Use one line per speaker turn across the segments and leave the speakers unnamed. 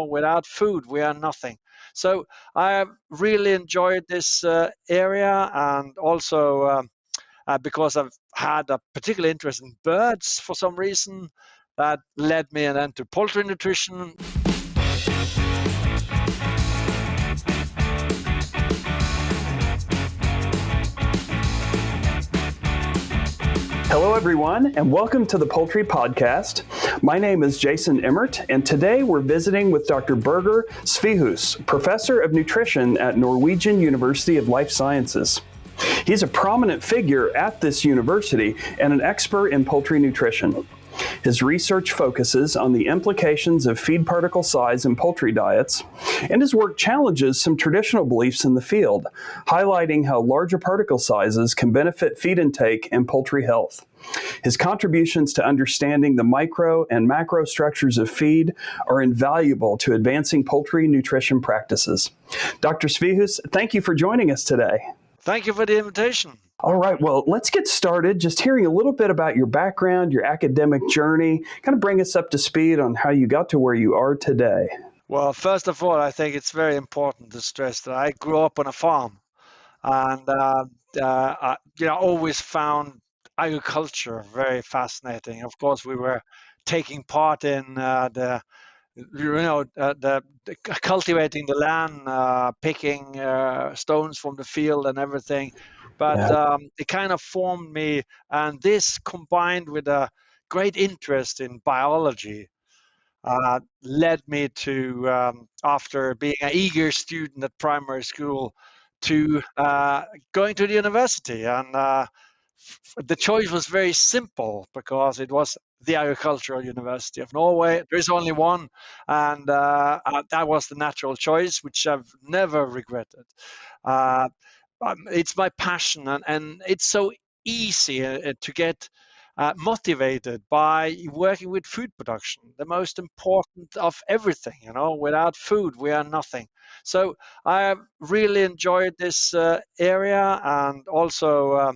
without food, we are nothing. So I have really enjoyed this area, and also because I've had a particular interest in birds for some reason, that led me then to poultry nutrition.
Hello, everyone, and welcome to the Poultry Podcast. My name is Jason Emmert, and today we're visiting with Dr. Birger Svihus, Professor of Nutrition at Norwegian University of Life Sciences. He's a prominent figure at this university and an expert in poultry nutrition. His research focuses on the implications of feed particle size in poultry diets, and his work challenges some traditional beliefs in the field, highlighting how larger particle sizes can benefit feed intake and poultry health. His contributions to understanding the micro and macro structures of feed are invaluable to advancing poultry nutrition practices. Dr. Svihus, thank you for joining us today.
Thank you for the invitation.
All right, well, let's get started just hearing a little bit about your background, your academic journey, kind of bring us up to speed on how you got to where you are today.
Well, first of all, I think it's very important to stress that I grew up on a farm, and I always found agriculture very fascinating. Of course, we were taking part in the cultivating the land, picking stones from the field and everything. But it kind of formed me, and this combined with a great interest in biology led me to, after being an eager student at primary school, to going to the university. And the choice was very simple because it was the Agricultural University of Norway. There is only one, and that was the natural choice, which I've never regretted. It's my passion, and it's so easy to get motivated by working with food production, the most important of everything. Without food, we are nothing. So I have really enjoyed this area, and also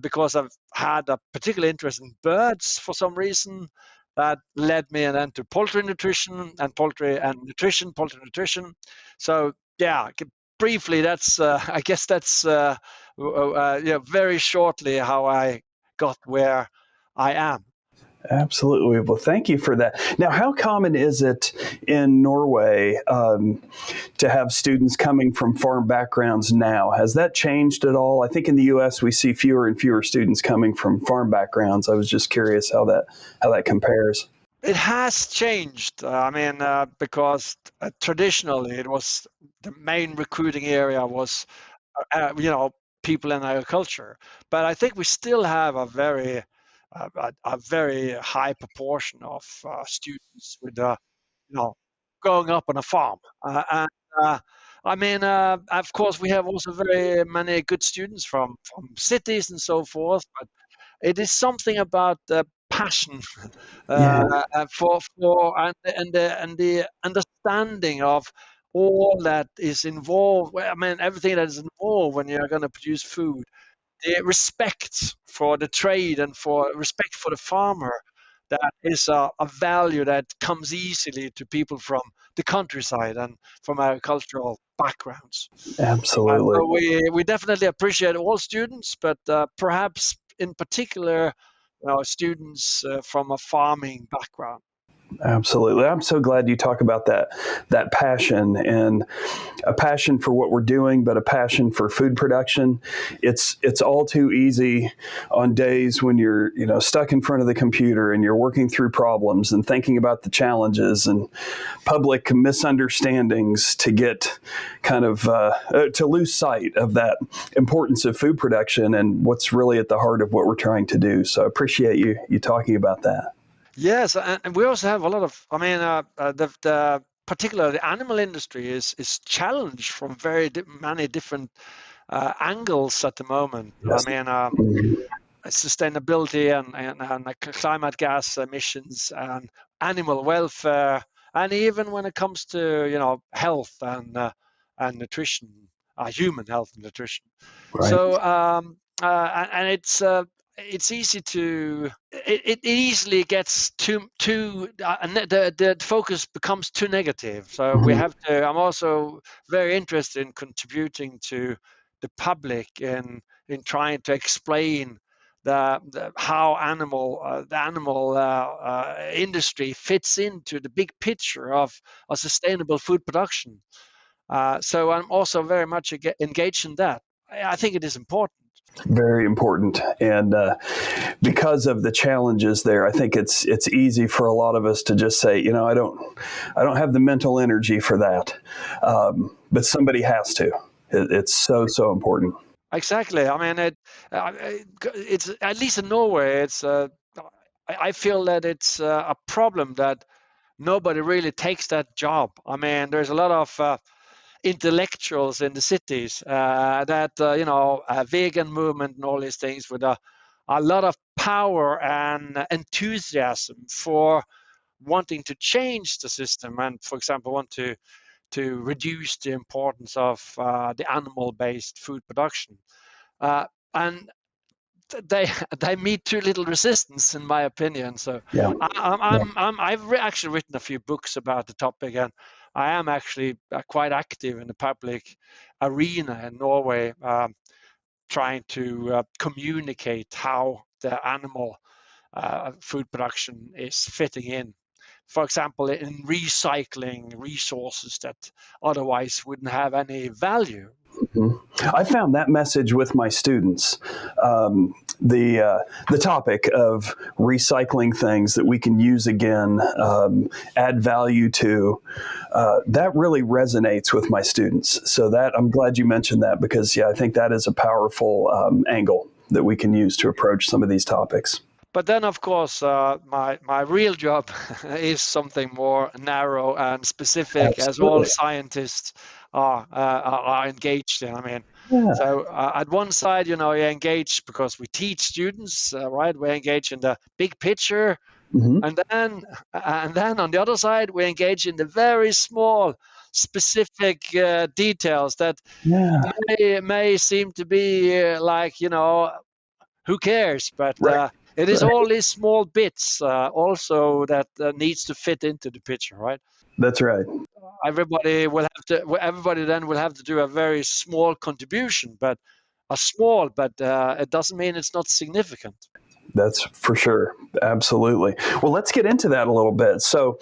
because I've had a particular interest in birds for some reason, that led me then to poultry nutrition and poultry nutrition. So yeah, briefly, that's I guess that's very shortly how I got where I am.
Absolutely. Well, thank you for that. Now, how common is it in Norway to have students coming from farm backgrounds now? Has that changed at all? I think in the U.S. we see fewer and fewer students coming from farm backgrounds. I was just curious how that compares.
It has changed. Because traditionally it was the main recruiting area was, people in agriculture. But I think we still have a very high proportion of students with, growing up on a farm. Of course, we have also very many good students from cities and so forth. But it is something about the passion for the understanding of all that is involved. Everything that is involved when you're going to produce food. The respect for the trade and for respect for the farmer, that is a value that comes easily to people from the countryside and from agricultural backgrounds.
Absolutely.
So we definitely appreciate all students, but perhaps in particular, students from a farming background.
Absolutely. I'm so glad you talk about that passion, and a passion for what we're doing, but a passion for food production. It's all too easy on days when you're stuck in front of the computer and you're working through problems and thinking about the challenges and public misunderstandings to get kind of to lose sight of that importance of food production and what's really at the heart of what we're trying to do. So I appreciate you talking about that.
Yes, and we also have a lot of, particularly the animal industry is challenged from many different angles at the moment.
Yes.
Sustainability and climate gas emissions and animal welfare, and even when it comes to health and nutrition, human health and nutrition.
Right.
So and it's it's easy to it easily gets the focus becomes too negative. So we
Mhm.
have to. I'm also very interested in contributing to the public in trying to explain how the animal industry fits into the big picture of a sustainable food production. So I'm also very much engaged in that. I think it is important.
Very important, and because of the challenges there, I think it's easy for a lot of us to just say, I don't have the mental energy for that, but somebody has to. It's so important.
Exactly. I mean, it's at least in Norway. I feel that it's a problem that nobody really takes that job. I mean, there's a lot of intellectuals in the cities that vegan movement and all these things with a lot of power and enthusiasm for wanting to change the system and, for example, want to reduce the importance of the animal-based food production. And they they meet too little resistance, in my opinion. So
Yeah.
I've actually written a few books about the topic, and I am actually quite active in the public arena in Norway, trying to communicate how the animal food production is fitting in. For example, in recycling resources that otherwise wouldn't have any value.
Mhm. I found that message with my students. The topic of recycling things that we can use again, add value to, that really resonates with my students. So that I'm glad you mentioned that, because I think that is a powerful angle that we can use to approach some of these topics.
But then, of course, my real job is something more narrow and specific, as all
Absolutely.
scientists are engaged in. I mean,
Yeah.
so at one side, you engage because we teach students, right? We engage in the big picture,
Hmm.
and then on the other side, we engage in the very small, specific details that
Yeah.
may seem to be who cares? But
Right.
it is
Right.
all these small bits also that needs to fit into the picture, right?
That's right.
Everybody then will have to do a very small contribution, but it doesn't mean it's not significant.
That's for sure. Absolutely. Well, let's get into that a little bit. So,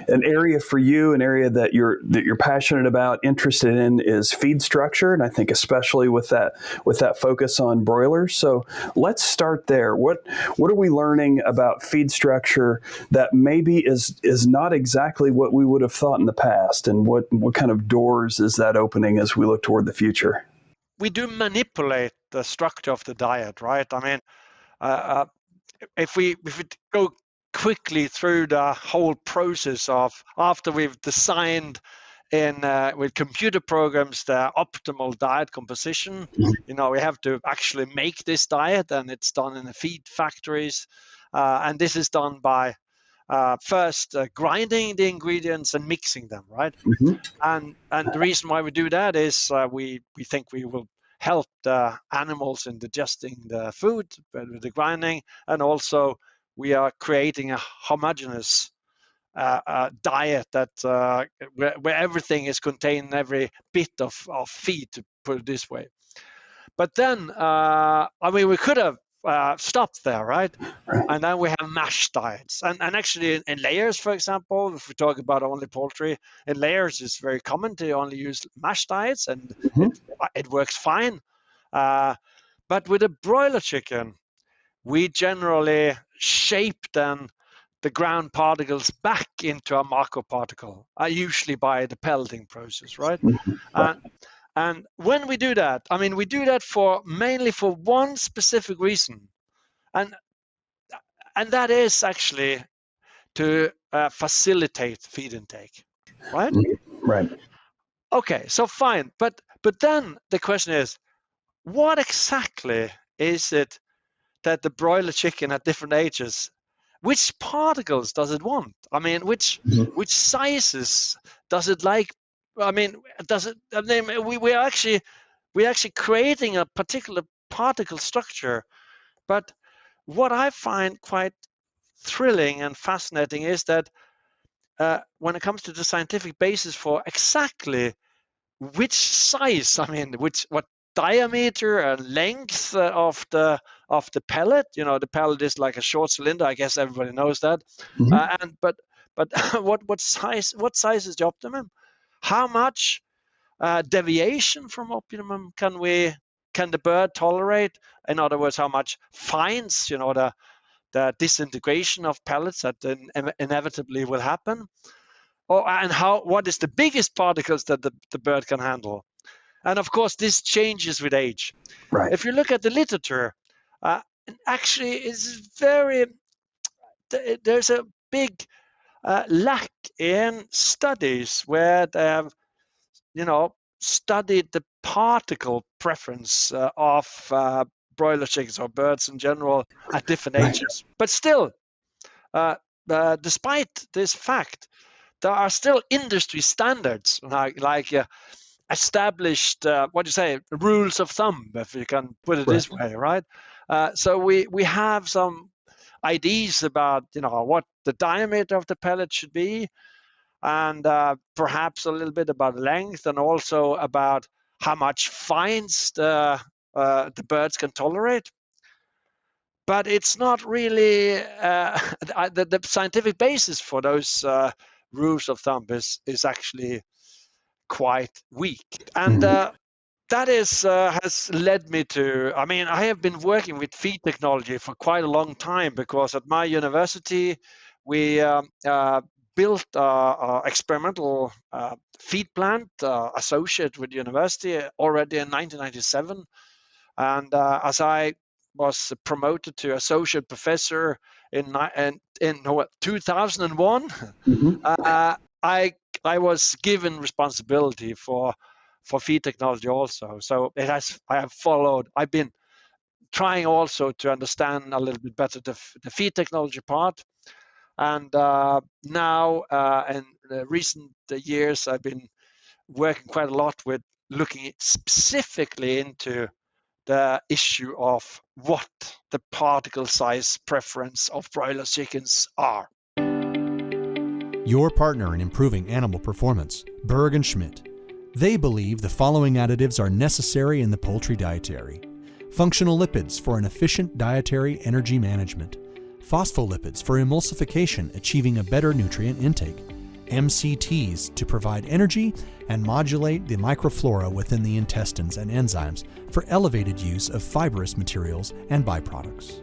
an area for you, an area that you're passionate about, interested in, is feed structure, and I think especially with that focus on broilers. So let's start there. What are we learning about feed structure that maybe is not exactly what we would have thought in the past, and what kind of doors is that opening as we look toward the future?
We do manipulate the structure of the diet, right? I mean, uh, if we go quickly through the whole process of after we've designed in with computer programs the optimal diet composition, we have to actually make this diet, and it's done in the feed factories, and this is done by first grinding the ingredients and mixing them, right?
Mm-hmm.
And the reason why we do that is we think we will help the animals in digesting the food with the grinding, and also we are creating a homogeneous diet that where everything is contained, every bit of feed, to put it this way. But then, we could have stopped there, right? And then we have mash diets. And actually, in layers, for example, if we talk about only poultry, in layers, it's very common to only use mash diets, and
Mm-hmm.
it works fine. But with a broiler chicken, we generally shape then the ground particles back into a macro particle, usually by the pelleting process, right?
Right.
And when we do that, we do that mainly for one specific reason, and that is actually to facilitate feed intake, right?
Right.
Okay, so fine, but then the question is, what exactly is it that the broiler chicken at different ages, which particles does it want?
Mm-hmm.
Which sizes does it like? Does it? We are actually creating a particular particle structure. But what I find quite thrilling and fascinating is that when it comes to the scientific basis for exactly which size, what diameter and length of the pellet. The pellet is like a short cylinder. I guess everybody knows that.
Mm-hmm.
But what size is the optimum? How much deviation from optimum can the bird tolerate? In other words, how much fines, the disintegration of pellets that inevitably will happen, and what is the biggest particles that the bird can handle. And of course, this changes with age.
Right.
If you look at the literature, actually, there's a big lack in studies where they have, studied the particle preference of broiler chickens or birds in general at different ages. But still, despite this fact, there are still industry standards like established rules of thumb, if you can put it this way, right? So we have some ideas about what the diameter of the pellet should be, and perhaps a little bit about length, and also about how much fines the birds can tolerate. But it's not really the scientific basis for those rules of thumb is actually quite weak. And that has led me to, I have been working with feed technology for quite a long time, because at my university, we built an experimental feed plant associated with the university already in 1997. And as I was promoted to associate professor in 2001, I was given responsibility for feed technology also. So I've been trying also to understand a little bit better the feed technology part. And now in the recent years, I've been working quite a lot with looking specifically into the issue of what the particle size preference of broiler chickens are.
Your partner in improving animal performance, Berg & Schmidt. They believe the following additives are necessary in the poultry dietary: functional lipids for an efficient dietary energy management, phospholipids for emulsification achieving a better nutrient intake, MCTs to provide energy and modulate the microflora within the intestines and enzymes for elevated use of fibrous materials and byproducts.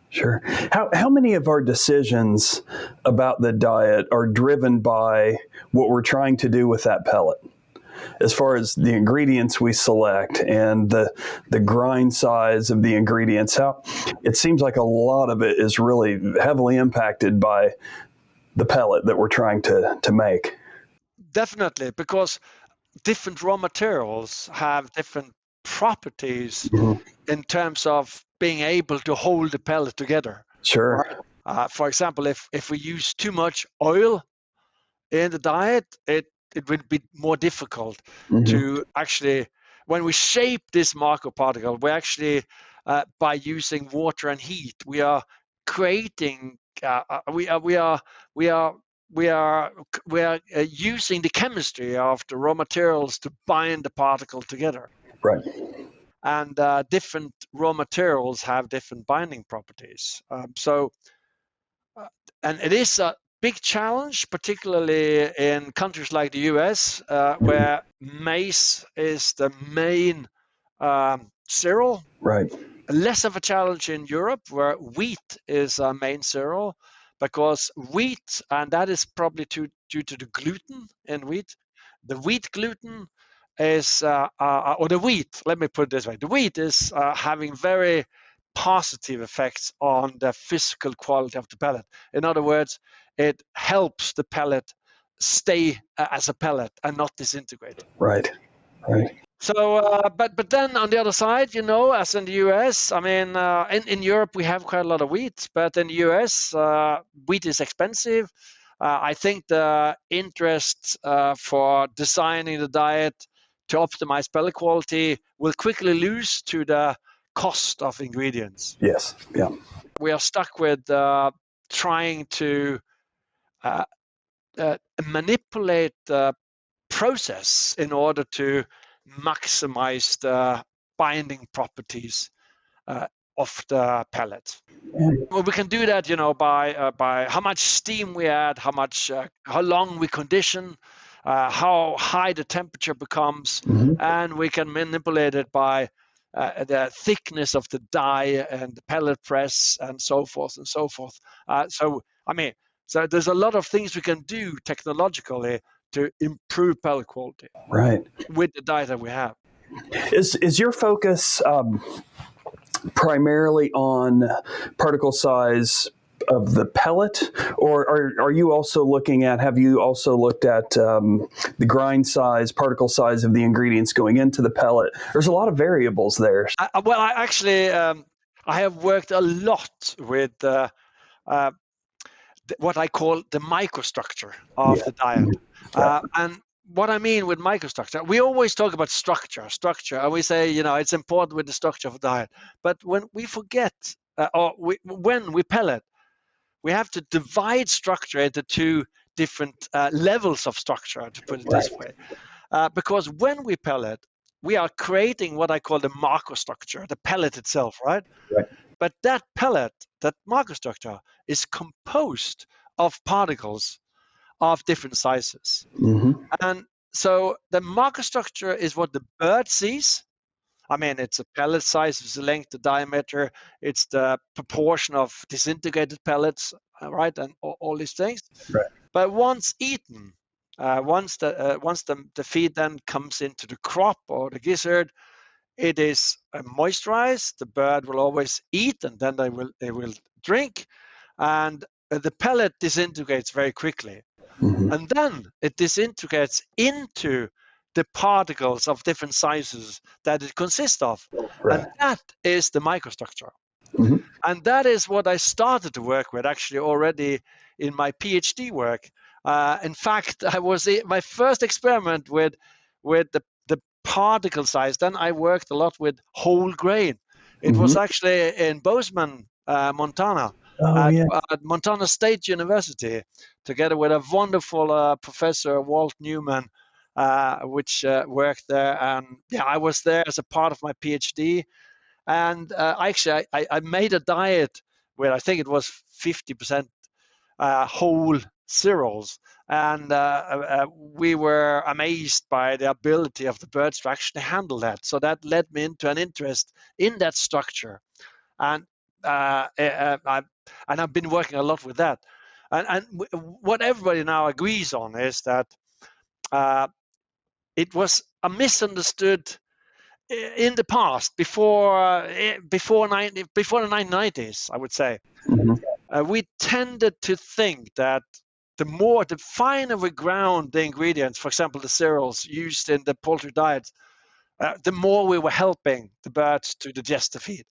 Sure. How many of our decisions about the diet are driven by what we're trying to do with that pellet? As far as the ingredients we select and the grind size of the ingredients, it seems like a lot of it is really heavily impacted by the pellet that we're trying to make.
Definitely, because different raw materials have different properties in terms of being able to hold the pellet together.
Sure.
For example, if we use too much oil in the diet, it will be more difficult to actually, when we shape this macroparticle, we actually, by using water and heat, we are creating, we are using the chemistry of the raw materials to bind the particle together.
Right.
And different raw materials have different binding properties. And it is a big challenge, particularly in countries like the US, where maize is the main cereal.
Right.
Less of a challenge in Europe, where wheat is a main cereal, because wheat, and that is probably due to the gluten in wheat. The wheat gluten is, or the wheat, let me put it this way, the wheat is having very positive effects on the physical quality of the pellet. In other words, it helps the pellet stay as a pellet and not disintegrate.
Right.
So, but then on the other side, as in the US, in Europe we have quite a lot of wheat, but in the US, wheat is expensive. I think the interest for designing the diet to optimize pellet quality will quickly lose to the cost of ingredients.
Yes. Yeah.
We are stuck with trying to manipulate the process in order to maximize the binding properties of the pellet.
Yeah.
Well, we can do that, by how much steam we add, how long we condition, how high the temperature becomes, and we can manipulate it by the thickness of the die and the pellet press and so forth and so forth. So there's a lot of things we can do technologically to improve pellet quality.
Right.
With the die that we have.
Is your focus primarily on particle size of the pellet, or have you also looked at the grind size, particle size of the ingredients going into the pellet? There's a lot of variables there.
I have worked a lot with what I call the microstructure of the diet. And what I mean with microstructure, we always talk about structure, and we say, it's important with the structure of the diet. But when we forget, when we pellet, we have to divide structure into two different levels of structure, to put it this way. Because when we pellet, we are creating what I call the macrostructure, the pellet itself, right? But that pellet, that macrostructure, is composed of particles of different sizes. And so the macrostructure is what the bird sees. It's a pellet size, it's the length, the diameter, it's the proportion of disintegrated pellets, right, and all these things.
Right.
But once eaten, once the feed then comes into the crop or the gizzard, it is moisturized. The bird will always eat, and then they will drink, and the pellet disintegrates very quickly. And then it disintegrates into the particles of different sizes that it consists of. And that is the microstructure. And that is what I started to work with actually already in my PhD work. In fact, my first experiment with the particle size. Then I worked a lot with whole grain. It was actually in Bozeman, Montana. At Montana State University, together with a wonderful professor, Walt Newman, which worked there. And I was there as a part of my PhD. And actually, I made a diet where I think it was 50% whole cereals. And we were amazed by the ability of the birds to actually handle that. So that led me into an interest in that structure. And I've been working a lot with that. And what everybody now agrees on is that it was a misunderstood in the past, before the 1990s, I would say. We tended to think that the finer we ground the ingredients, for example, the cereals used in the poultry diets, the more we were helping the birds to digest the feed.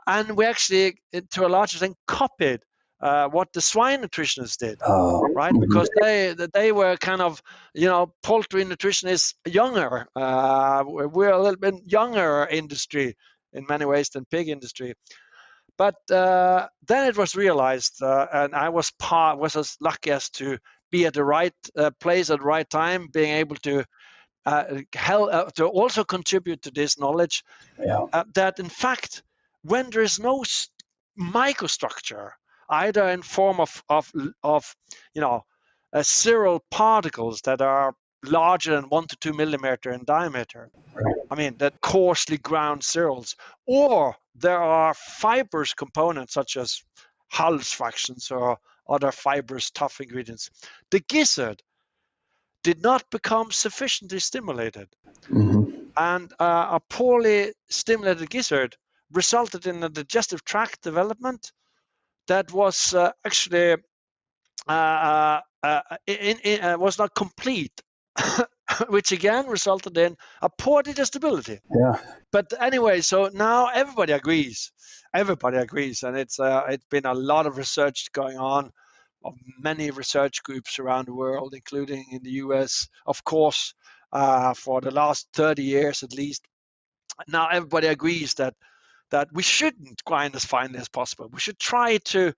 And we actually, to a large extent, copied what the swine nutritionists did, right? Because they were kind of, poultry nutrition is younger. We're a little bit younger industry in many ways than pig industry. But then it was realized, and I was as lucky as to be at the right place at the right time, being able to help to also contribute to this knowledge, that in fact, when there is no microstructure, either in form of cereal particles that are larger than 1 to 2 millimeter in diameter, that coarsely ground cereals, or there are fibrous components such as Hall's fractions or other fibrous tough ingredients, the gizzard did not become sufficiently stimulated. And a poorly stimulated gizzard resulted in a digestive tract development that was actually was not complete, which again resulted in a poor digestibility. But anyway, so now everybody agrees, and it's been a lot of research going on, of many research groups around the world, including in the US, of course, for the last 30 years at least. Now everybody agrees that we shouldn't grind as finely as possible. We should try to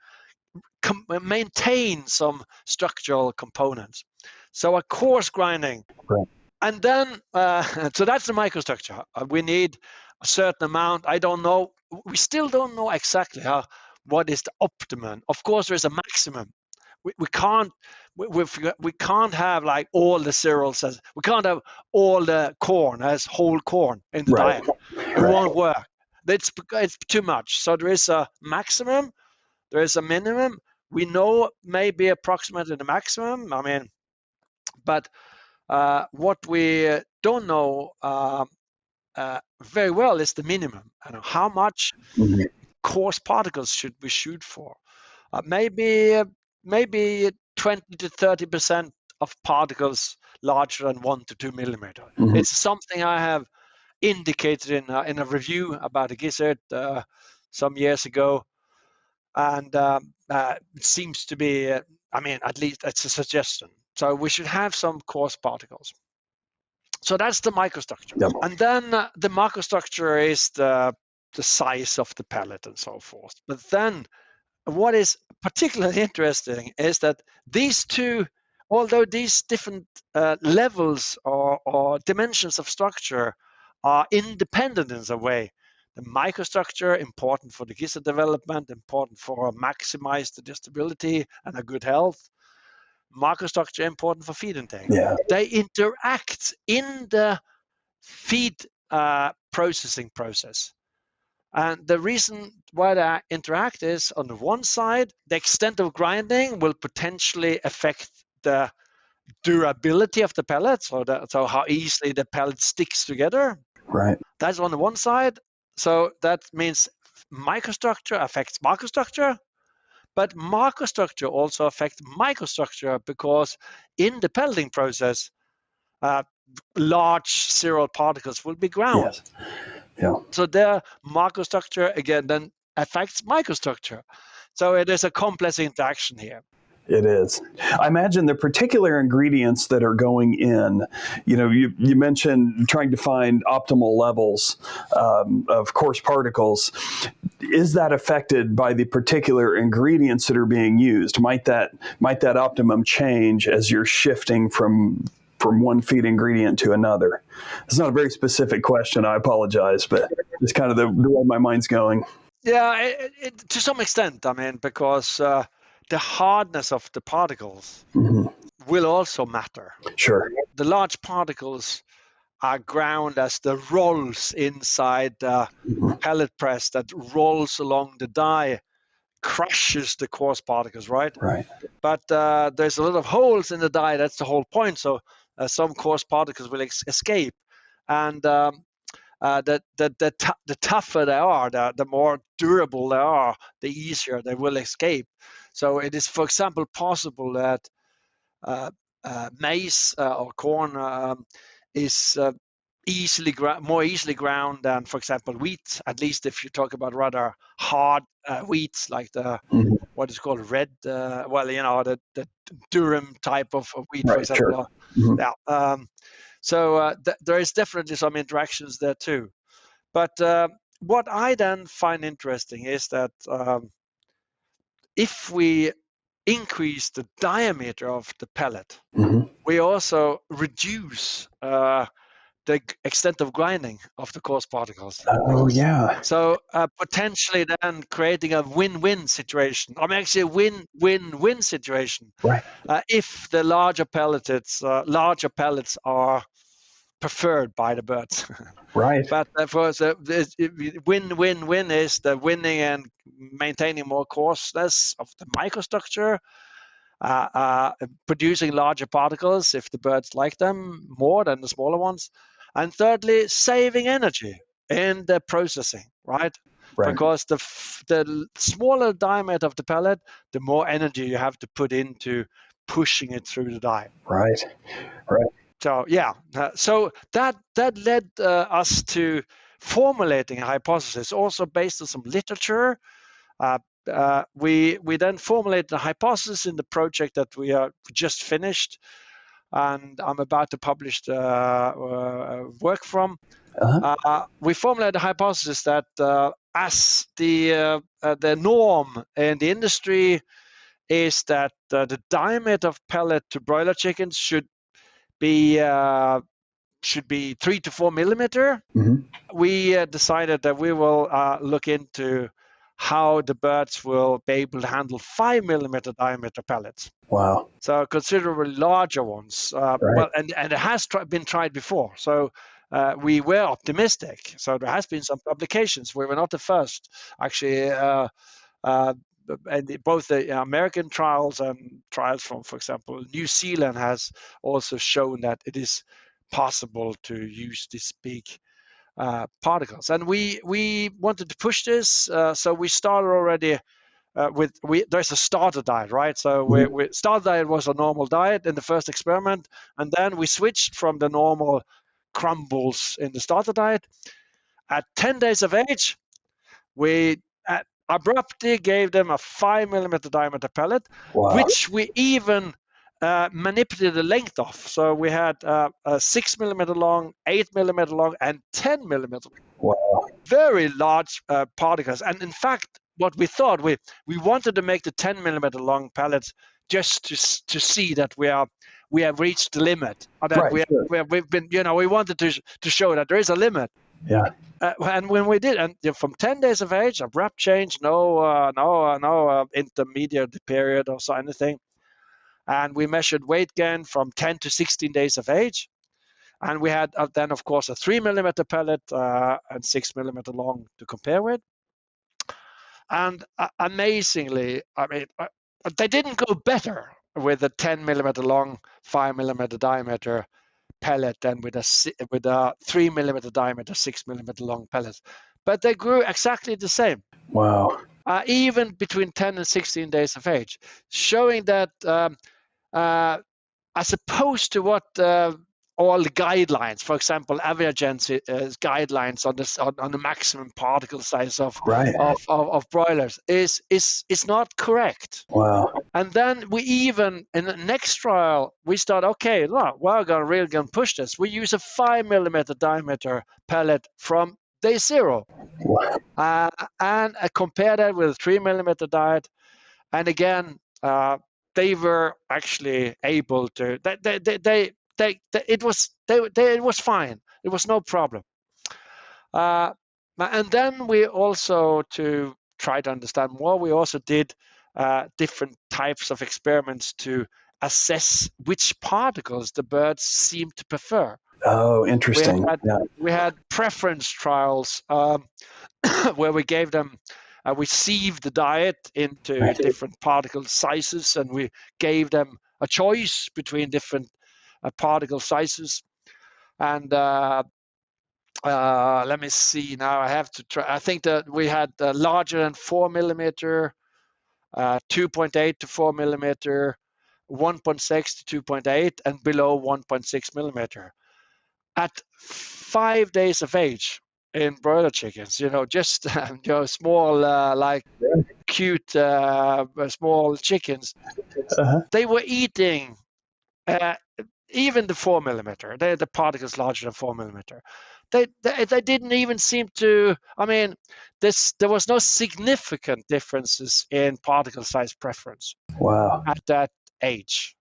maintain some structural components. So a coarse grinding.
Right.
And then, so that's the microstructure. We need a certain amount. I don't know. We still don't know exactly what is the optimum. Of course, there's a maximum. We can't have like all the cereals as we can't have all the corn as whole corn in the diet. It won't work. It's too much. So there is a maximum. There is a minimum. We know maybe approximately the maximum. I mean, but what we don't know very well is the minimum. How much coarse particles should we shoot for? Maybe 20 to 30% of particles larger than 1 to 2 millimeter. It's something I have indicated in a review about a gizzard some years ago, and it seems to be. At least it's a suggestion. So we should have some coarse particles. So that's the microstructure. Yep. And then the macrostructure is the size of the pellet and so forth. But then what is particularly interesting is that these two, although these different levels or dimensions of structure are independent in some way, the microstructure important for the gizzard development, important for maximize the digestibility and a good health. Macrostructure important for feed intake. Yeah. They interact in the feed processing process. And the reason why they interact is, on the one side, the extent of grinding will potentially affect the durability of the pellet, so how easily the pellet sticks together.
Right.
That's on the one side. So that means microstructure affects macrostructure. But macrostructure also affects microstructure because in the pelleting process, large cereal particles will be ground.
Yes. Yeah.
So their macrostructure, again, then affects microstructure. So it is a complex interaction here.
It is. I imagine the particular ingredients that are going in, you mentioned trying to find optimal levels of coarse particles. Is that affected by the particular ingredients that are being used? Might that optimum change as you're shifting from one feed ingredient to another? It's not a very specific question. I apologize, but it's kind of the way my mind's going.
Yeah, to some extent, because the hardness of the particles will also matter.
Sure.
The large particles are ground as the rolls inside the pellet press that rolls along the die, crushes the coarse particles, right?
Right.
But there's a lot of holes in the die. That's the whole point. So some coarse particles will escape. And the tougher they are, the more durable they are, the easier they will escape. So it is, for example, possible that maize or corn is more easily ground than, for example, wheat. At least if you talk about rather hard wheats like the what is called red, the durum type of wheat,
right,
for example.
Sure.
Yeah. So there is definitely some interactions there too. But what I then find interesting is that if we increase the diameter of the pellet, we also reduce the extent of grinding of the coarse particles.
Oh, yeah.
So potentially then creating a win-win situation. Actually a win-win-win situation.
Right.
If the larger pellets are preferred by the birds.
Right.
But for the win-win-win is the winning and maintaining more coarseness of the microstructure, producing larger particles if the birds like them more than the smaller ones. And thirdly, saving energy in the processing, right? Because the smaller diameter of the pellet, the more energy you have to put into pushing it through the die.
Right.
So yeah, so that led us to formulating a hypothesis, also based on some literature. We then formulated a hypothesis in the project that we are just finished, and I'm about to publish the work from. We formulated a hypothesis that as the norm in the industry is that the diameter of pellet to broiler chickens should be 3 to 4 millimeter. We decided that we will look into how the birds will be able to handle 5 millimeter diameter pellets.
Wow.
So considerably larger ones.
Right.
Well, and it has been tried before. So we were optimistic. So there has been some publications. We were not the first, actually. And both the American trials and trials from, for example, New Zealand has also shown that it is possible to use these big particles. And we wanted to push this, so we started already there's a starter diet, right? So starter diet was a normal diet in the first experiment, and then we switched from the normal crumbles in the starter diet. At 10 days of age, we abruptly gave them a 5 millimeter diameter pellet, which we even manipulated the length of. So we had a 6 millimeter long, 8 millimeter long, and 10 millimeter.
Wow.
Very large particles. And in fact, what we thought, we wanted to make the 10 millimeter long pellets just to see that we have reached the limit. That we've been, we wanted to show that there is a limit.
Yeah.
And when we did, and from 10 days of age, abrupt change, no intermediate period or so anything. And we measured weight gain from 10 to 16 days of age. And we had then, of course, a 3 millimeter pellet and 6 millimeter long to compare with. And amazingly, they didn't go better with a 10 millimeter long, 5 millimeter diameter pellet than with a 3 millimeter diameter, 6 millimeter long pellet. But they grew exactly the same.
Wow.
Even between 10 and 16 days of age, showing that as opposed to what all the guidelines, for example, Aviagen's guidelines on the maximum particle size of broilers is not correct.
Wow.
And then we even, in the next trial, we start, okay, we're really going to push this. We use a 5 millimeter diameter pellet from day 0.
Wow.
And compare that with a 3 millimeter diet. And again, they were actually able to, it was fine. It was no problem. And then we also, to try to understand more, we also did different types of experiments to assess which particles the birds seem to prefer.
Oh, interesting.
We had preference trials where we gave them, we sieved the diet into different particle sizes, and we gave them a choice between different particle sizes. And let me see now. I have to try. I think that we had larger than 4 millimeter, 2.8 to 4 millimeter, 1.6 to 2.8, and below 1.6 millimeter. At 5 days of age in broiler chickens, just small, cute, small chickens, they were eating even the 4 millimeter. The particles larger than 4 millimeter. They didn't even seem to. There was no significant differences in particle size preference.
Wow.
At that age.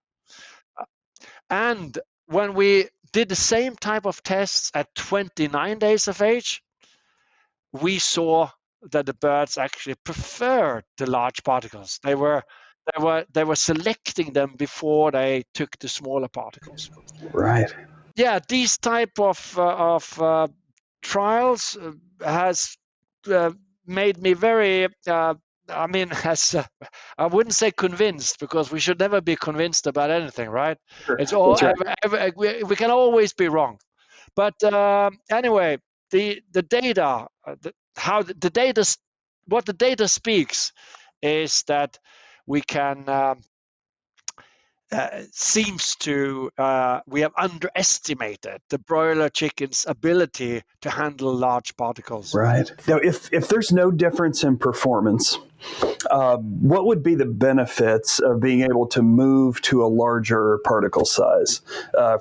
And when we did the same type of tests at 29 days of age, we saw that the birds actually preferred the large particles. They were selecting them before they took the smaller particles.
Right.
Yeah, these type of trials has made me very. I wouldn't say convinced, because we should never be convinced about anything, right?
Sure.
It's all
right.
we can always be wrong. But anyway, the data, what the data speaks is that we can seems to we have underestimated the broiler chicken's ability to handle large particles.
Right. Now, if there's no difference in performance, what would be the benefits of being able to move to a larger particle size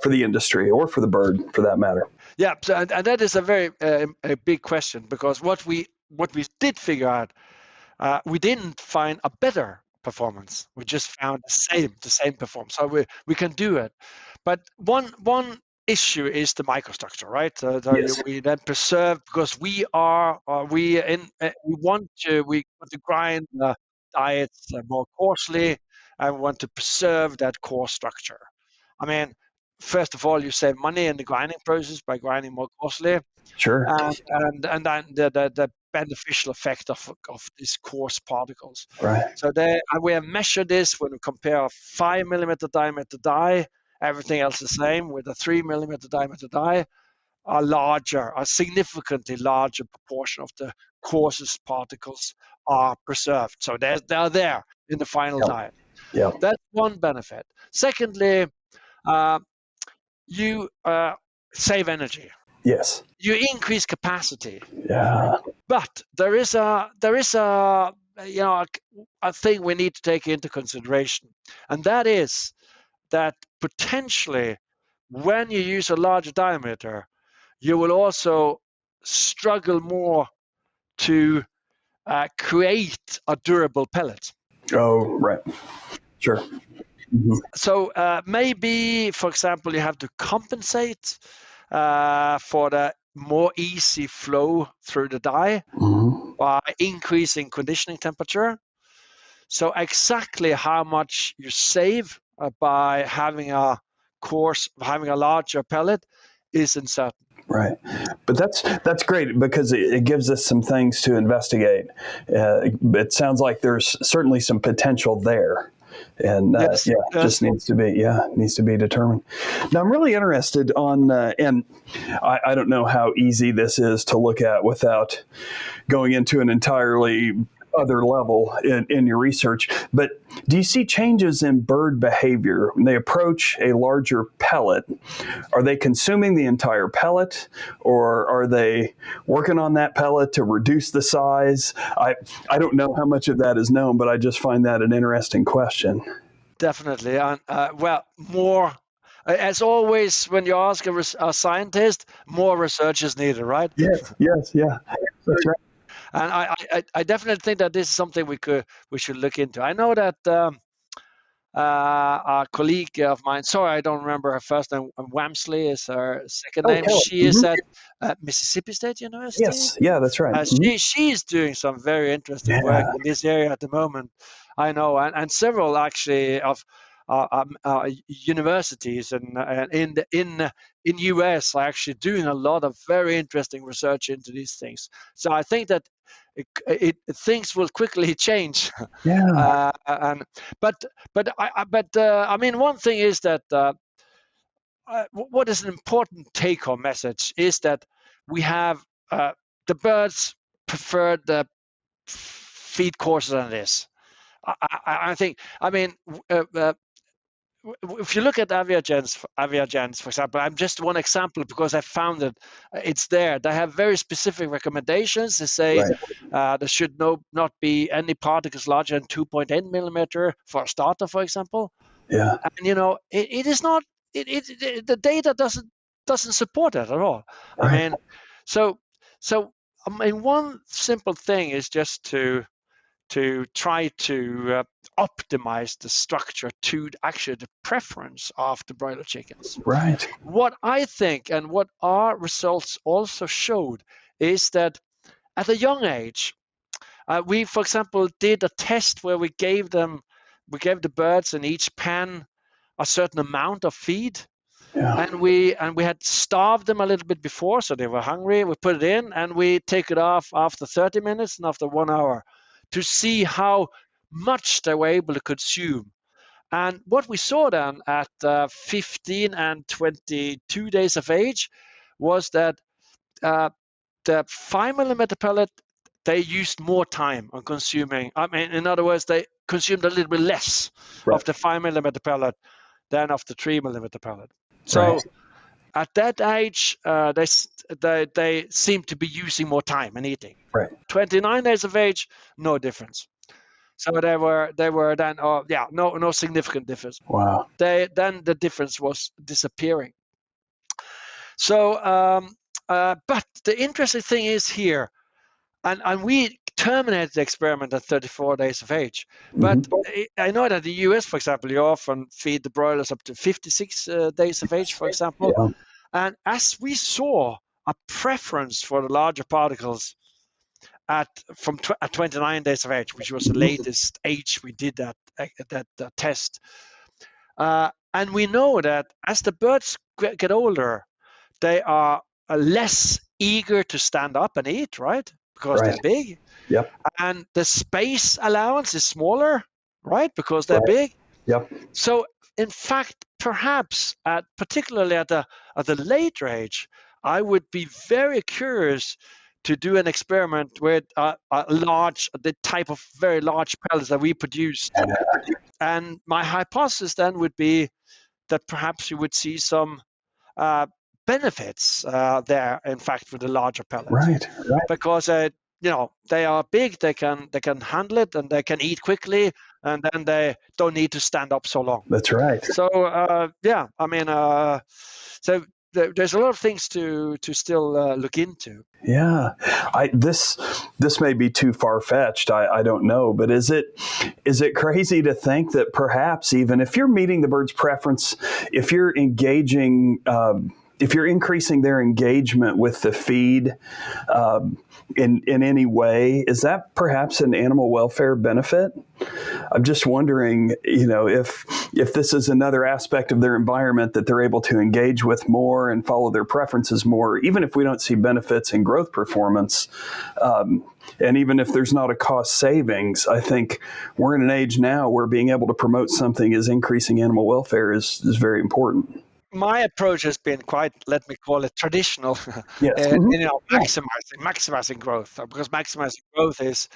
for the industry or for the bird, for that matter?
Yeah, so, and that is a very a big question, because what we did figure out, we didn't find a better performance. We just found the same performance. So we can do it, but one issue is the microstructure, right? So
Yes.
we then preserve, because we want to grind the diets more coarsely, and we want to preserve that core structure. I mean, first of all, you save money in the grinding process by grinding more coarsely,
Sure.
and then the beneficial effect of these coarse particles.
Right.
So we have measured this when we compare a 5 millimeter diameter die, everything else the same, with a 3 millimeter diameter die, a significantly larger proportion of the coarsest particles are preserved. So they're there in the final die.
Yeah.
That's one benefit. Secondly, you save energy.
Yes.
You increase capacity.
Yeah.
But there is a thing we need to take into consideration, and that is that potentially when you use a larger diameter, you will also struggle more to create a durable pellet.
Oh, right. Sure. Mm-hmm.
So maybe, for example, you have to compensate for the more easy flow through the die by increasing conditioning temperature. So exactly how much you save by having a larger pellet is uncertain.
Right, but that's great, because it gives us some things to investigate. It sounds like there's certainly some potential there. And
Yes.
just needs to be determined. Now, I'm really interested on, and I don't know how easy this is to look at without going into an entirely other level in your research, but do you see changes in bird behavior when they approach a larger pellet? Are they consuming the entire pellet, or are they working on that pellet to reduce the size? I don't know how much of that is known, but I just find that an interesting question.
Definitely. And more, as always, when you ask a scientist, more research is needed, right?
Yes, yeah, that's right.
And I definitely think that this is something we should look into. I know that a colleague of mine, sorry, I don't remember her first name, Wamsley is her second name.
Kelly.
She is at Mississippi State University.
Yes, yeah, that's right.
She's doing some very interesting work in this area at the moment. I know, and several actually of universities and in US are actually doing a lot of very interesting research into these things. So I think that things will quickly change.
Yeah.
I mean, one thing is that what is an important take-home message is that we have the birds prefer the feed courser than this. I think. I mean, if you look at Aviagens, for example, I'm just one example because I found that it's there. They have very specific recommendations. They say there should not be any particles larger than 2.8 millimeter for a starter, for example.
Yeah.
And it is not. The data doesn't support that at all.
Right.
I mean, so I mean, one simple thing is just to try to optimize the structure to actually the preference of the broiler chickens.
Right.
What I think and what our results also showed is that at a young age, we, for example, did a test where we gave the birds in each pen a certain amount of feed.
Yeah.
And we had starved them a little bit before, so they were hungry. We put it in and we take it off after 30 minutes and after 1 hour to see how much they were able to consume. And what we saw then at 15 and 22 days of age was that the 5 millimeter pellet they used more time on consuming. I mean, in other words, they consumed a little bit less of the 5 millimeter pellet than of the 3 millimeter pellet. So at that age, they seem to be using more time and eating. 29 days of age, no difference. So they were then, no significant difference.
Wow.
Then the difference was disappearing. So, but the interesting thing is here, and we terminated the experiment at 34 days of age. But I know that in the US, for example, you often feed the broilers up to 56 days of age, for example.
Yeah.
And as we saw a preference for the larger particles at 29 days of age, which was the latest age we did that test. And we know that as the birds get older, they are less eager to stand up and eat, right? Because they're big.
Yep.
And the space allowance is smaller, right? Because they're big.
Yep.
So in fact, perhaps particularly at the later age, I would be very curious to do an experiment with the type of very large pellets that we produce. And my hypothesis then would be that perhaps you would see some benefits there, in fact, with the larger pellets.
Right.
Because they are big, they can handle it, and they can eat quickly, and then they don't need to stand up so long.
That's right.
So so there's a lot of things to still look into.
Yeah, this may be too far-fetched. I don't know, but is it crazy to think that perhaps even if you're meeting the bird's preference, if you're engaging, if you're increasing their engagement with the feed in any way, is that perhaps an animal welfare benefit? I'm just wondering, if this is another aspect of their environment that they're able to engage with more and follow their preferences more, even if we don't see benefits in growth performance, and even if there's not a cost savings. I think we're in an age now where being able to promote something as increasing animal welfare is very important.
My approach has been quite, let me call it, traditional.
Yes.
Maximizing growth, because maximizing growth is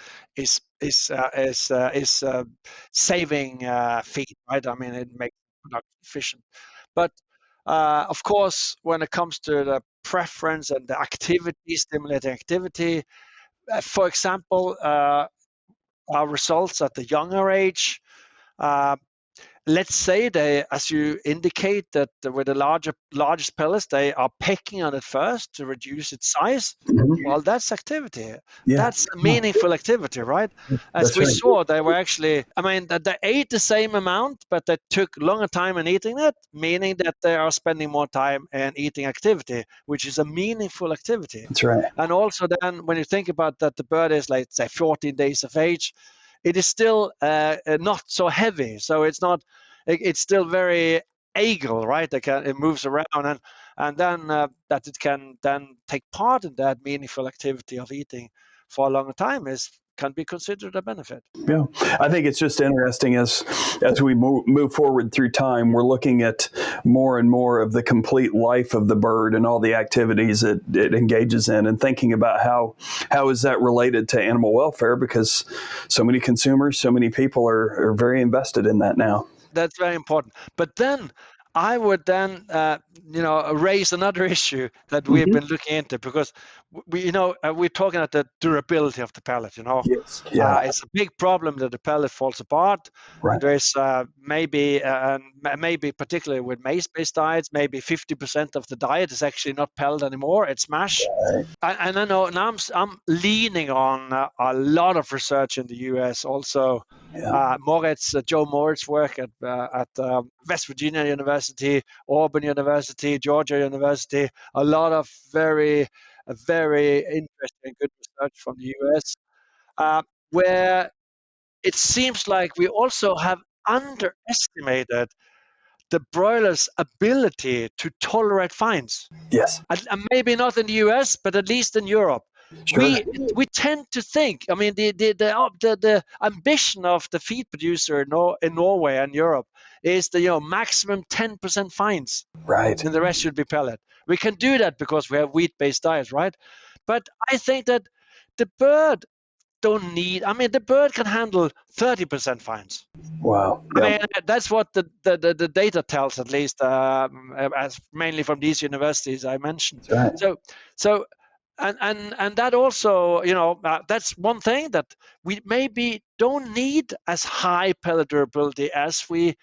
saving feed, right? I mean, it makes production efficient. But of course, when it comes to the preference and the activity, stimulating activity, for example, our results at the younger age. Let's say they, as you indicate, that with the largest pellets, they are pecking on it first to reduce its size. Well, that's activity.
Yeah.
That's meaningful activity, right? As we saw, they were actually, they ate the same amount, but they took longer time in eating it, meaning that they are spending more time in eating activity, which is a meaningful activity.
That's right.
And also then, when you think about that the bird is, like, say, 14 days of age, it is still not so heavy, so it's still very agile, right? It moves around, and then that it can then take part in that meaningful activity of eating for a longer time can be considered a benefit.
Yeah, I think it's just interesting as we move forward through time, we're looking at more and more of the complete life of the bird and all the activities it engages in, and thinking about how is that related to animal welfare, because so many consumers, so many people are very invested in that now.
That's very important. But then I would then, raise another issue that we've been looking into, because we're talking about the durability of the pellet.
Yes. Yeah.
It's a big problem that the pellet falls apart.
Right.
There's maybe particularly with maize-based diets, maybe 50% of the diet is actually not pellet anymore; it's mash.
Right.
And I know now I'm leaning on a lot of research in the U.S. also.
Yeah.
Joe Moritz work at West Virginia University, Auburn University, Georgia University, a lot of very interesting, good research from the US, where it seems like we also have underestimated the broiler's ability to tolerate fines.
Yes.
And maybe not in the US, but at least in Europe.
Sure.
We tend to think, the ambition of the feed producer in Norway and Europe is the maximum 10% fines.
Right.
And the rest should be pellet. We can do that because we have wheat-based diets, right? But I think that the bird don't need. I mean, the bird can handle 30% fines.
Wow.
I
Yep.
mean, that's what the data tells, at least, as mainly from these universities I mentioned.
That's right.
So, and that also, that's one thing, that we maybe don't need as high pellet durability as we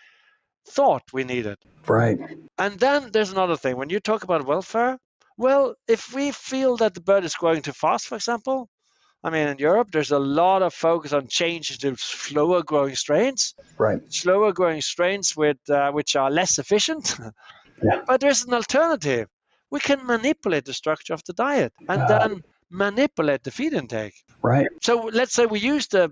thought we needed.
Right.
And then there's another thing. When you talk about welfare, well, if we feel that the bird is growing too fast, for example, I mean, in Europe, there's a lot of focus on changes to slower growing strains.
Right.
Slower growing strains which are less efficient.
Yeah.
But there's an alternative. We can manipulate the structure of the diet and then manipulate the feed intake.
Right.
So let's say we use the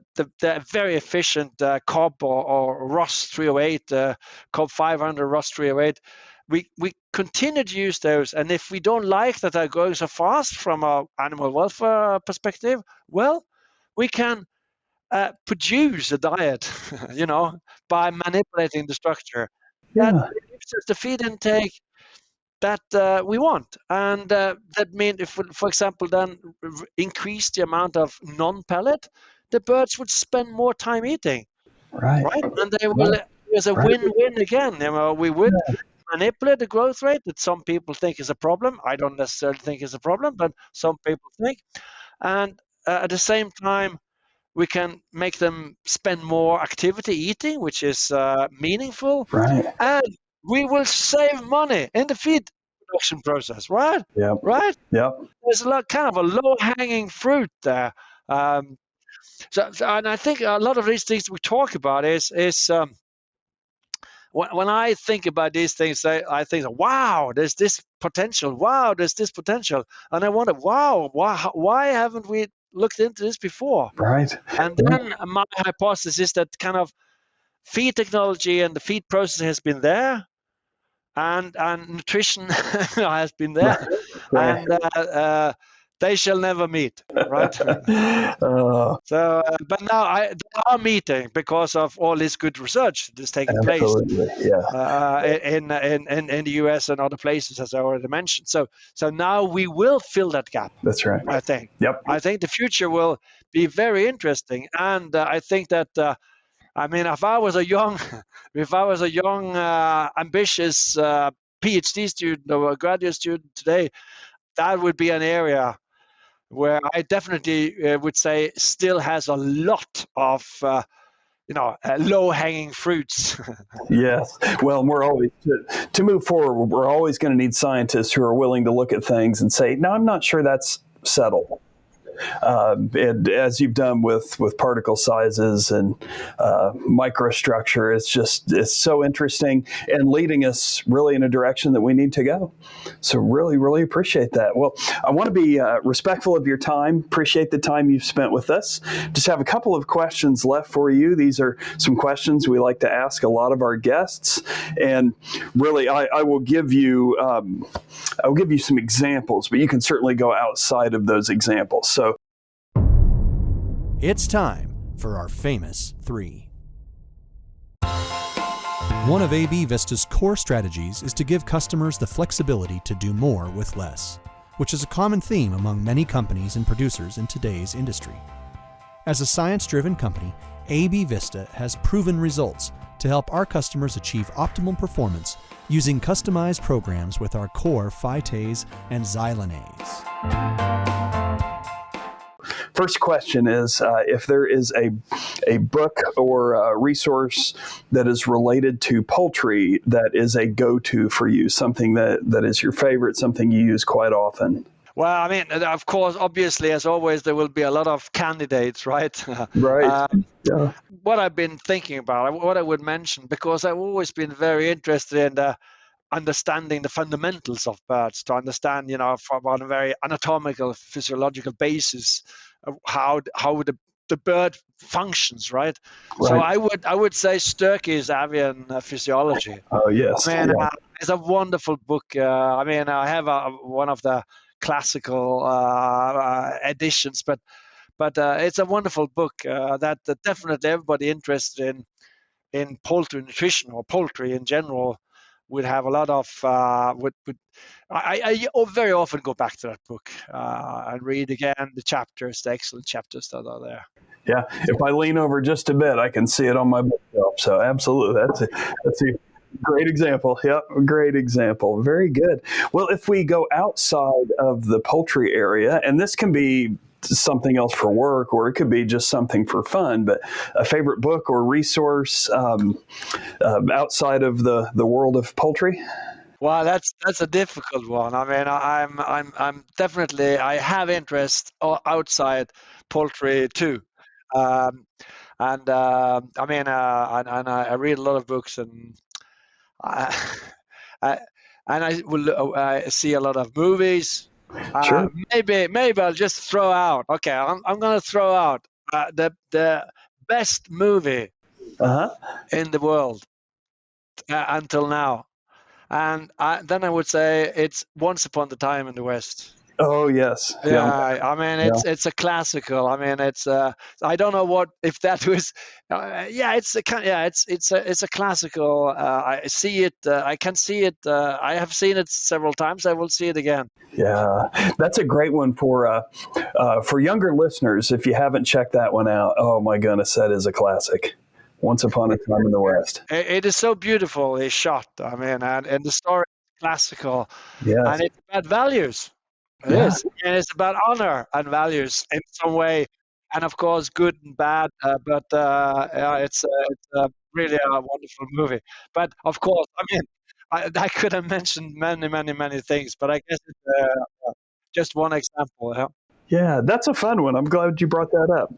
very efficient Cobb or Ross 308, Cobb 500, Ross 308. We continue to use those, and if we don't like that they're growing so fast from an animal welfare perspective, well, we can produce a diet, by manipulating the structure.
Yeah.
That gives us the feed intake that we want, and that means if, for example, then increase the amount of non-pellet, the birds would spend more time eating,
Right.
and they will. There's a win-win again. We would manipulate the growth rate that some people think is a problem. I don't necessarily think is a problem, but some people think, and at the same time, we can make them spend more activity eating, which is meaningful,
Right.
and we will save money in the feed production process, right?
Yep.
Right?
Yep.
There's kind of a low-hanging fruit there. So, and I think a lot of these things we talk about is when I think about these things, I think, wow, there's this potential. Wow, there's this potential, and I wonder, wow, why haven't we looked into this before?
Right.
And then my hypothesis is that kind of feed technology and the feed process has been there, and nutrition has been there,
Right.
and they shall never meet, right? So, but now they are meeting because of all this good research that's taking place in the US and other places, as I already mentioned. So now we will fill that gap.
That's right.
I think.
Yep.
I think the future will be very interesting, and I think that. I mean, if I was a young, ambitious PhD student or a graduate student today, that would be an area where I definitely would say still has a lot of, low-hanging fruits.
Yes. Well, we're always to move forward. We're always going to need scientists who are willing to look at things and say, "No, I'm not sure that's settled." And as you've done with particle sizes and microstructure, it's so interesting and leading us really in a direction that we need to go. So really, really appreciate that. Well, I want to be respectful of your time. Appreciate the time you've spent with us. Just have a couple of questions left for you. These are some questions we like to ask a lot of our guests, and really, I will give you some examples, but you can certainly go outside of those examples. So.
It's time for our famous three. One of AB Vista's core strategies is to give customers the flexibility to do more with less, which is a common theme among many companies and producers in today's industry. As a science-driven company, AB Vista has proven results to help our customers achieve optimal performance using customized programs with our core phytase and xylanase.
First question is if there is a book or a resource that is related to poultry that is a go-to for you, something that is your favorite, something you use quite often.
Well, I mean, of course, obviously, as always, there will be a lot of candidates, right?
Right. Yeah.
What I've been thinking about, what I would mention, because I've always been very interested in understanding the fundamentals of birds, to understand, from on a very anatomical, physiological basis, how the bird functions, right? So I would say Sturkey's Avian Physiology.
Oh yes.
I mean, it's a wonderful book. I mean, I have one of the classical editions, but it's a wonderful book that definitely everybody interested in poultry nutrition or poultry in general would have a lot of I very often go back to that book and read again the chapters, the excellent chapters that are there.
Yeah, if I lean over just a bit, I can see it on my bookshelf. So absolutely, that's a great example. Yep, great example. Very good. Well, if we go outside of the poultry area, and this can be something else for work, or it could be just something for fun, but a favorite book or resource outside of the world of poultry?
Well, that's a difficult one. I mean, I'm definitely, I have interest outside poultry too. I mean, and I read a lot of books, and I, I I see a lot of movies.
Sure.
Maybe I'll just throw out. Okay, I'm gonna throw out the best movie in the world until now, and then I would say it's Once Upon a Time in the West.
Oh yes.
Yeah, I mean it's a classical. I mean it's I don't know what if that was it's a classical. I see it. I can see it. I have seen it several times. I will see it again.
Yeah, that's a great one for younger listeners. If you haven't checked that one out, oh my goodness, that is a classic. Once Upon a Time in the West.
It is so beautifully shot. I mean, and the story is classical.
Yes.
And it's about values. It is. And it's about honor and values in some way. And of course, good and bad. But it's really a wonderful movie. But of course, I mean, I could have mentioned many things, but I guess it's just one example. Yeah.
Yeah, that's a fun one. I'm glad you brought that up.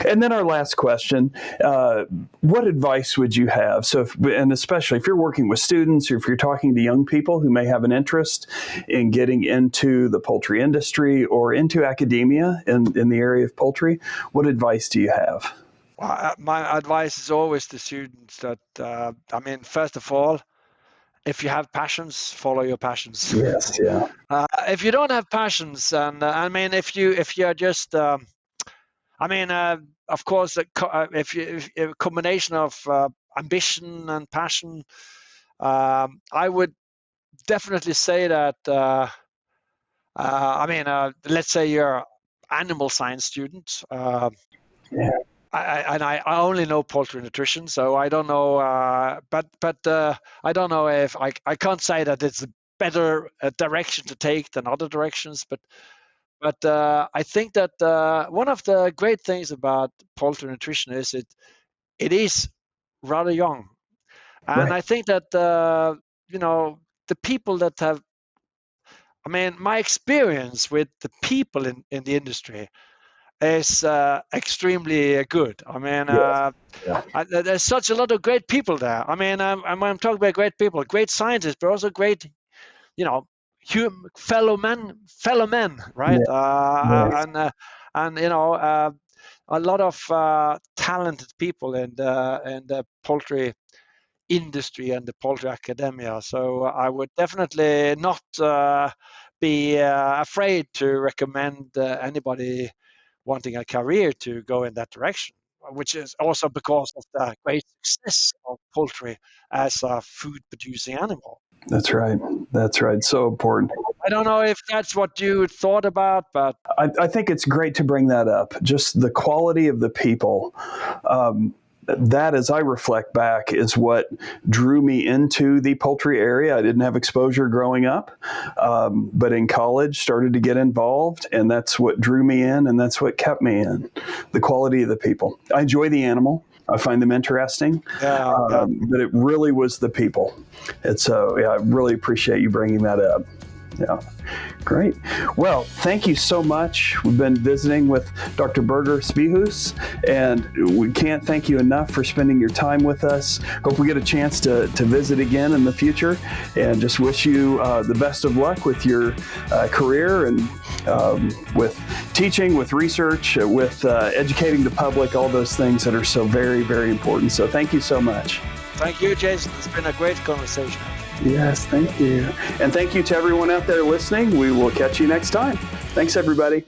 And then our last question, what advice would you have? So, and especially if you're working with students or if you're talking to young people who may have an interest in getting into the poultry industry or into academia in the area of poultry, what advice do you have?
Well, my advice is always to students that, I mean, first of all, if you have passions, follow your passions.
Yes, yeah.
If you don't have passions, and I mean, if you are just, I mean, of course, if a combination of ambition and passion, I would definitely say that. I mean, let's say you're an animal science student.
Yeah.
I only know poultry nutrition, so I don't know. But I don't know if I can't say that it's a better direction to take than other directions. But I think that one of the great things about poultry nutrition is it is rather young, and I think that you know, the people that have. I mean, my experience with the people in the industry is extremely good. I mean, there's such a lot of great people there. I mean, I'm talking about great people, great scientists, but also great, you know, fellow men, right? And you know, a lot of talented people in the poultry industry and the poultry academia. So I would definitely not be afraid to recommend anybody wanting a career to go in that direction, which is also because of the great success of poultry as a food-producing animal.
That's right. That's right. So important.
I don't know if that's what you thought about, but
I think it's great to bring that up. Just the quality of the people. That, as I reflect back, is what drew me into the poultry area. I didn't have exposure growing up, but in college started to get involved, and that's what drew me in, and that's what kept me in. The quality of the people. I enjoy the animal. I find them interesting, but it really was the people. And so, I really appreciate you bringing that up. Yeah, great. Well, thank you so much. We've been visiting with Dr. Birger Svihus, and we can't thank you enough for spending your time with us. Hope we get a chance to visit again in the future, and just wish you the best of luck with your career and with teaching, with research, with educating the public, all those things that are so very, very important. So thank you so much.
Thank you, Jason. It's been a great conversation.
Yes, thank you. And thank you to everyone out there listening. We will catch you next time. Thanks, everybody.